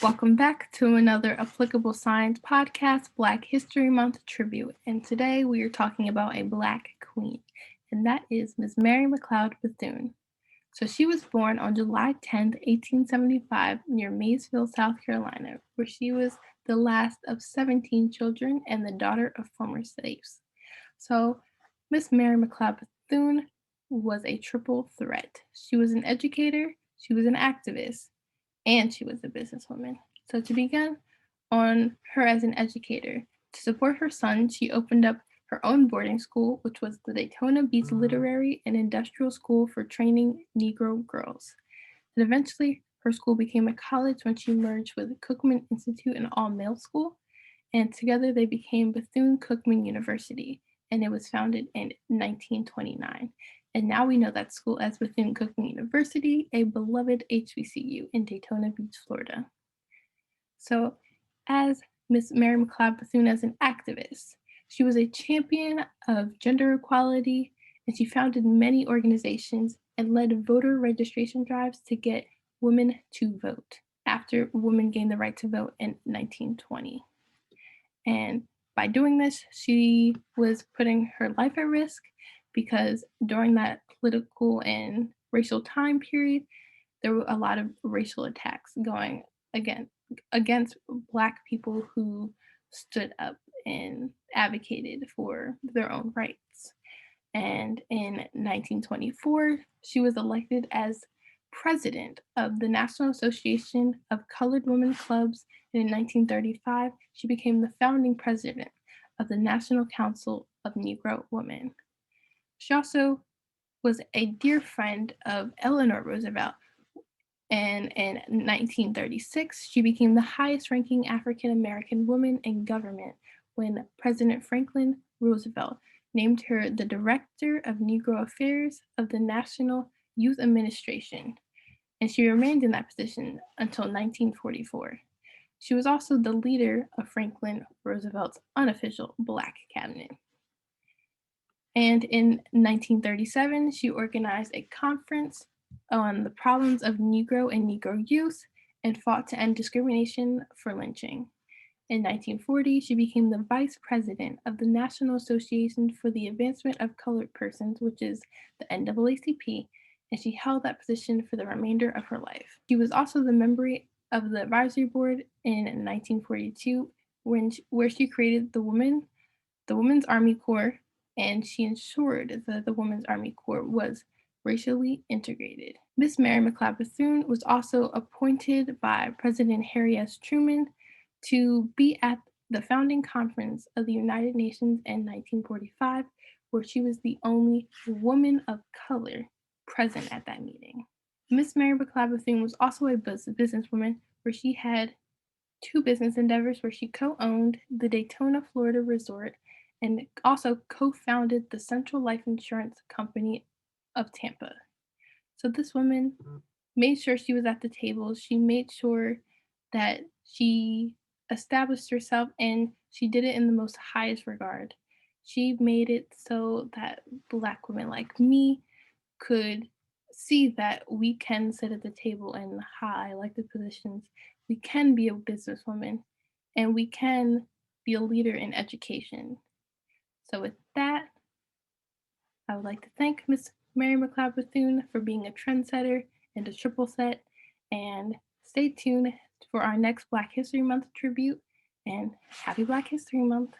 Welcome back to another Applicable Science podcast, Black History Month tribute. And today we are talking about a Black queen, and that is Miss Mary McLeod Bethune. So she was born on July 10th, 1875, near Maysville, South Carolina, where she was the last of 17 children and the daughter of former slaves. So Miss Mary McLeod Bethune was a triple threat. She was an educator, she was an activist, and she was a businesswoman. So to begin on her as an educator, to support her son, she opened up her own boarding school, which was the Daytona Beach Literary and Industrial School for training Negro girls. And eventually, her school became a college when she merged with Cookman Institute, an all-male school, and together they became Bethune-Cookman University, and it was founded in 1929. And now we know that school as Bethune-Cookman University, a beloved HBCU in Daytona Beach, Florida. So, as Miss Mary McLeod Bethune as an activist, she was a champion of gender equality, and she founded many organizations and led voter registration drives to get women to vote after women gained the right to vote in 1920. And by doing this, she was putting her life at risk because during that political and racial time period, there were a lot of racial attacks going against Black people who stood up and advocated for their own rights. And in 1924, she was elected as president of the National Association of Colored Women Clubs, and in 1935, she became the founding president of the National Council of Negro Women. She also was a dear friend of Eleanor Roosevelt, and in 1936, she became the highest ranking African American woman in government when President Franklin Roosevelt named her the Director of Negro Affairs of the National Youth Administration, and she remained in that position until 1944. She was also the leader of Franklin Roosevelt's unofficial Black cabinet. And in 1937, she organized a conference on the problems of Negro and Negro youth and fought to end discrimination for lynching. In 1940, she became the vice president of the National Association for the Advancement of Colored Persons, which is the NAACP, and she held that position for the remainder of her life. She was also the member of the advisory board in 1942, where she created the Women's Army Corps, and she ensured that the Women's Army Corps was racially integrated. Miss Mary McLeod Bethune was also appointed by President Harry S. Truman to be at the founding conference of the United Nations in 1945, where she was the only woman of color present at that meeting. Miss Mary McLeod Bethune was also a businesswoman, where she had two business endeavors where she co-owned the Daytona, Florida resort and also co-founded the Central Life Insurance Company of Tampa. So this woman made sure she was at the table. She made sure that she established herself, and she did it in the most highest regard. She made it so that Black women like me could see that we can sit at the table in high elected positions. We can be a businesswoman, and we can be a leader in education. So with that, I would like to thank Miss Mary McLeod Bethune for being a trendsetter and a triple set, and stay tuned for our next Black History Month tribute, and happy Black History Month.